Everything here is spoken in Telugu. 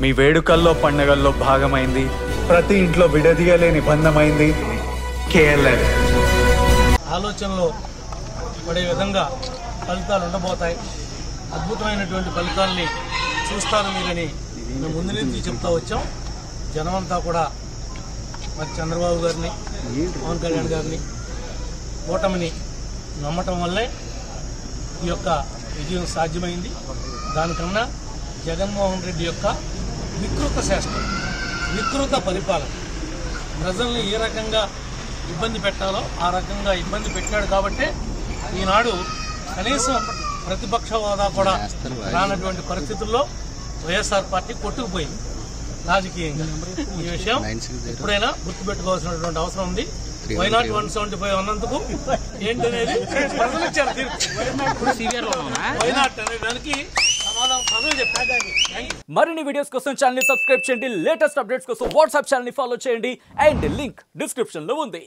మీ వేడుకల్లో పండగల్లో భాగమైంది, ప్రతి ఇంట్లో విడదీయలేని బంధమైంది KLN. ఆలోచనలో పడే విధంగా ఫలితాలు ఉండబోతాయి. అద్భుతమైనటువంటి ఫలితాలని చూస్తారు మీరని మేము ముందు నుంచి చెప్తా వచ్చాం. జనమంతా కూడా మరి చంద్రబాబు గారిని, పవన్ కళ్యాణ్ గారిని, కూటమిని నమ్మటం వల్లే ఈ యొక్క విజయం సాధ్యమైంది. దానికన్నా జగన్మోహన్ రెడ్డి యొక్క వికృత శాస్త్రం, వికృత పరిపాలన, ప్రజల్ని ఏ రకంగా ఇబ్బంది పెట్టాలో ఆ రకంగా ఇబ్బంది పెట్టాడు. కాబట్టి ఈనాడు కనీసం ప్రతిపక్ష హోదా కూడా రానటువంటి పరిస్థితుల్లో వైఎస్ఆర్ పార్టీ కొట్టుకుపోయింది రాజకీయంగా. ఈ విషయం ఎప్పుడైనా గుర్తుపెట్టుకోవాల్సినటువంటి అవసరం ఉంది. వైనాట్ 175 అన్నందుకు ఏంటనేది ప్రజలు ఇచ్చారు తీర్పు. వైనాట్ అనే దానికి సమాధానం ప్రజలు చెప్పారు. మరిన్ని వీడియోస్ కోసం ఛానల్ ని సబ్స్క్రైబ్ చేయండి. లేటెస్ట్ అప్డేట్స్ కోసం వాట్సాప్ ఛానల్ ని ఫాలో చేయండి. అండ్ లింక్ డిస్క్రిప్షన్ లో ఉంది.